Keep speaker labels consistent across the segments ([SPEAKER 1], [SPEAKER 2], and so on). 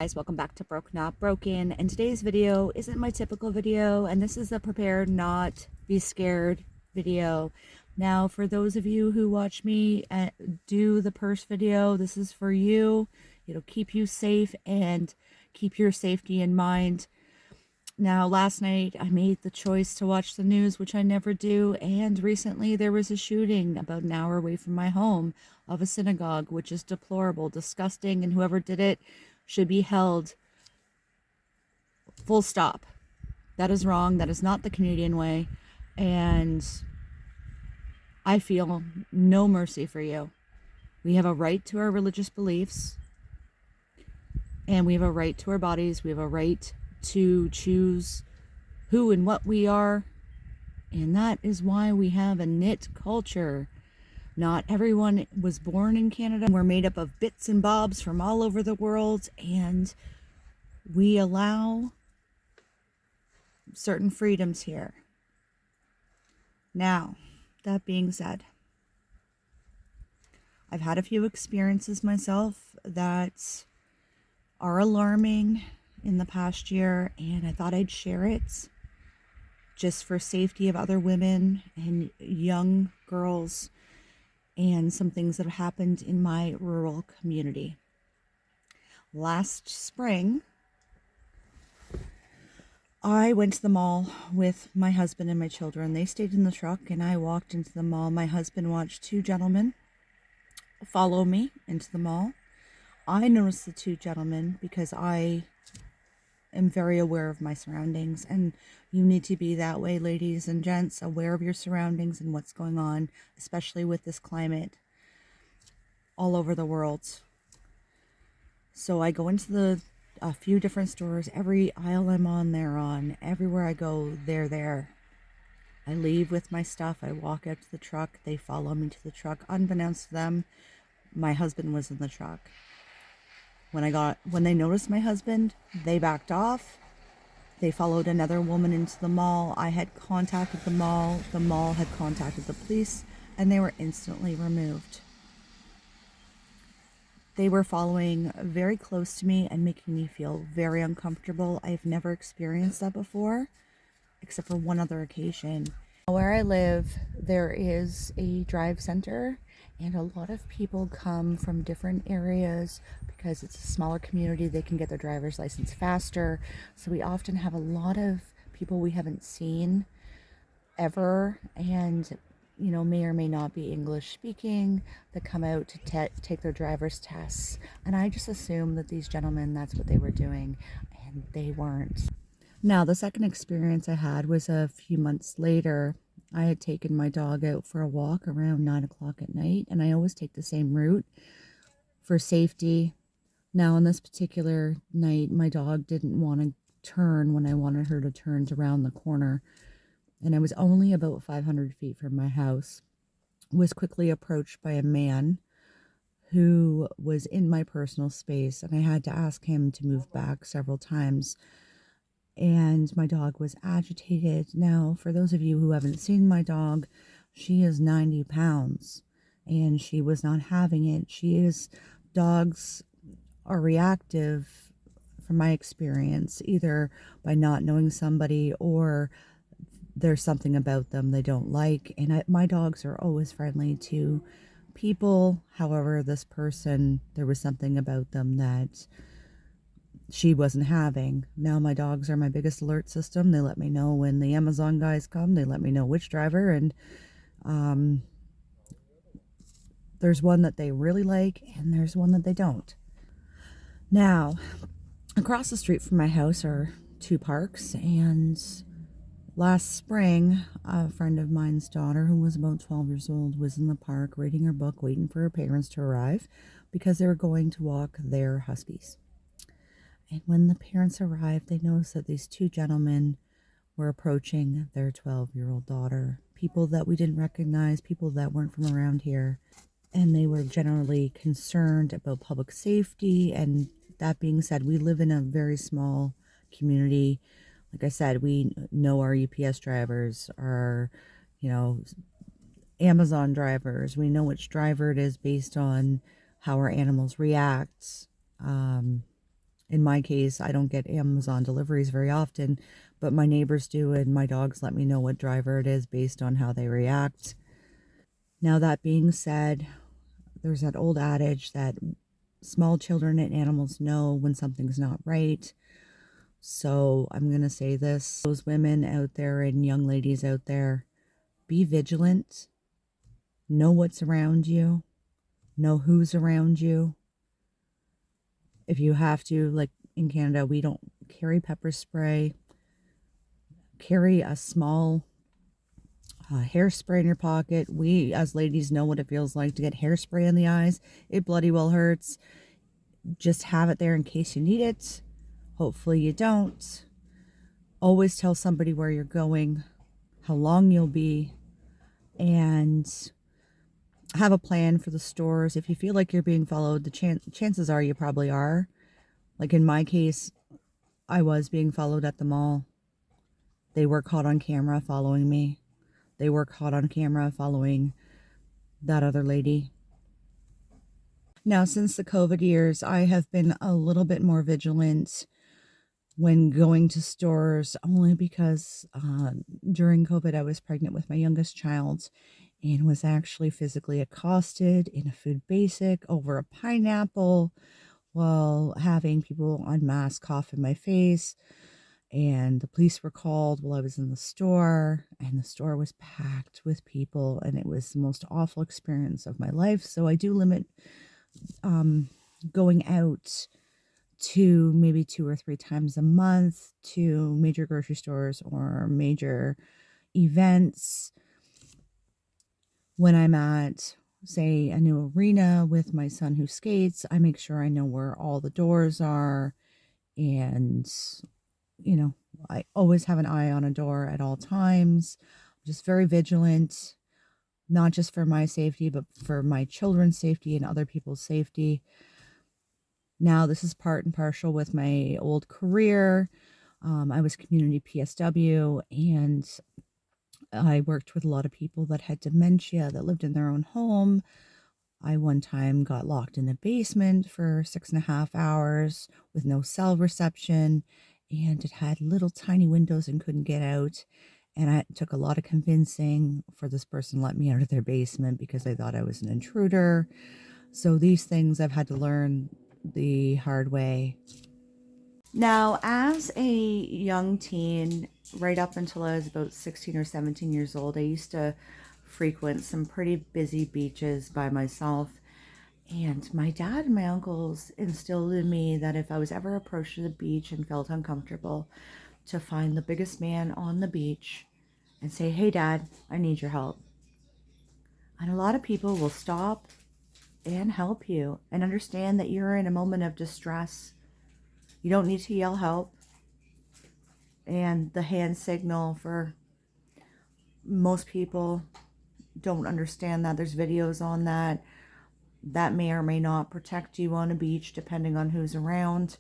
[SPEAKER 1] Guys, welcome back to Broke Not Broken, and today's video isn't my typical video, and this is a prepare not be scared video. Now, for those of you who watch me do the purse video, this is for you. It'll keep you safe and keep your safety in mind. Now, last night I made the choice to watch the news, which I never do, and recently there was a shooting about an hour away from my home of a synagogue, which is deplorable, disgusting, and whoever did it should be held. Full stop. That is wrong. That is not the Canadian way, and I feel no mercy for you. We have a right to our religious beliefs, and we have a right to our bodies. We have a right to choose who and what we are, and that is why we have a knit culture. Not everyone was born in Canada. We're made up of bits and bobs from all over the world, and we allow certain freedoms here. Now, that being said, I've had a few experiences myself that are alarming in the past year, and I thought I'd share it just for safety of other women and young girls, and some things that have happened in my rural community. Last spring, I went to the mall with my husband and my children. They stayed in the truck, and I walked into the mall. My husband watched two gentlemen follow me into the mall. I noticed the two gentlemen because I am very aware of my surroundings, and you need to be that way, ladies and gents, aware of your surroundings and what's going on, especially with this climate all over the world. So I go into a few different stores. Every aisle I'm on, they're on. Everywhere I go, they're there. I leave with my stuff. I walk out to the truck. They follow me to the truck. Unbeknownst to them, my husband was in the truck. When they noticed my husband, they backed off. They followed another woman into the mall. I had contacted the mall had contacted the police, and they were instantly removed. They were following very close to me and making me feel very uncomfortable. I've never experienced that before, except for one other occasion. Where I live, there is a drive center, and a lot of people come from different areas because it's a smaller community. They can get their driver's license faster. So we often have a lot of people we haven't seen ever, and may or may not be English speaking, that come out to take their driver's tests. And I just assumed that these gentlemen, that's what they were doing, and they weren't. Now, the second experience I had was a few months later. I had taken my dog out for a walk around 9 o'clock at night, and I always take the same route for safety. Now, on this particular night, my dog didn't want to turn when I wanted her to turn around the corner, and I was only about 500 feet from my house. Was quickly approached by a man who was in my personal space, and I had to ask him to move back several times. And my dog was agitated. Now, for those of you who haven't seen my dog, she is 90 pounds, and she was not having it. Dogs are reactive, from my experience, either by not knowing somebody or there's something about them they don't like. And my dogs are always friendly to people. However, this person, there was something about them that she wasn't having. Now, my dogs are my biggest alert system. They let me know when the Amazon guys come. They let me know which driver, and there's one that they really like, and there's one that they don't. Now, across the street from my house are two parks, and last spring, a friend of mine's daughter, who was about 12 years old, was in the park reading her book, waiting for her parents to arrive because they were going to walk their huskies. And when the parents arrived, they noticed that these two gentlemen were approaching their 12-year-old daughter. People that we didn't recognize, people that weren't from around here. And they were generally concerned about public safety. And that being said, we live in a very small community. Like I said, we know our UPS drivers, our, Amazon drivers. We know which driver it is based on how our animals react. In my case, I don't get Amazon deliveries very often, but my neighbors do, and my dogs let me know what driver it is based on how they react. Now, that being said, there's that old adage that small children and animals know when something's not right. So I'm going to say this, those women out there and young ladies out there, be vigilant, know what's around you, know who's around you. If you have to, like in Canada, we don't carry pepper spray. Carry a small hairspray in your pocket. We, as ladies, know what it feels like to get hairspray in the eyes. It bloody well hurts. Just have it there in case you need it. Hopefully you don't. Always tell somebody where you're going, how long you'll be, and have a plan for the stores. If you feel like you're being followed, the chances are you probably are. Like in my case, I was being followed at the mall. They were caught on camera following me. They were caught on camera following that other lady. Now, since the COVID years, I have been a little bit more vigilant when going to stores, only because during COVID, I was pregnant with my youngest child and was actually physically accosted in a food basic over a pineapple while having people en masse cough in my face. And the police were called while I was in the store, and the store was packed with people, and it was the most awful experience of my life. So I do limit going out to maybe 2 or 3 times a month to major grocery stores or major events. When I'm at, say, a new arena with my son who skates, I make sure I know where all the doors are, and I always have an eye on a door at all times. I'm just very vigilant, not just for my safety, but for my children's safety and other people's safety. Now, this is part and partial with my old career. I was community PSW, and I worked with a lot of people that had dementia that lived in their own home. I one time got locked in a basement for 6.5 hours with no cell reception, and it had little tiny windows and couldn't get out. And it took a lot of convincing for this person to let me out of their basement because they thought I was an intruder. So these things I've had to learn the hard way. Now, as a young teen, right up until I was about 16 or 17 years old, I used to frequent some pretty busy beaches by myself. And my dad and my uncles instilled in me that if I was ever approached to the beach and felt uncomfortable, to find the biggest man on the beach and say, "Hey, Dad, I need your help." And a lot of people will stop and help you and understand that you're in a moment of distress. You don't need to yell help. And the hand signal, for most people, don't understand that. There's videos on that. That may or may not protect you on a beach, depending on who's around.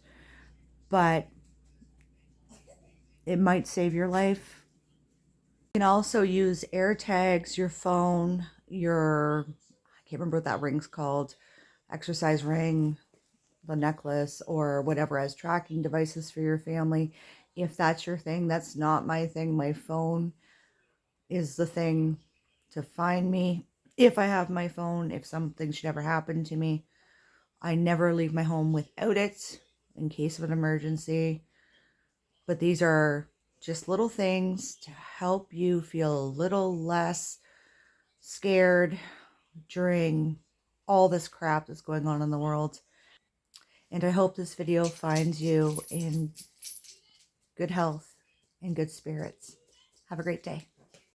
[SPEAKER 1] But it might save your life. You can also use air tags, your phone, I can't remember what that ring's called, exercise ring, the necklace, or whatever, as tracking devices for your family. If that's your thing, that's not my thing. My phone is the thing to find me. If I have my phone, if something should ever happen to me, I never leave my home without it in case of an emergency. But these are just little things to help you feel a little less scared during all this crap that's going on in the world. And I hope this video finds you in good health and good spirits. Have a great day.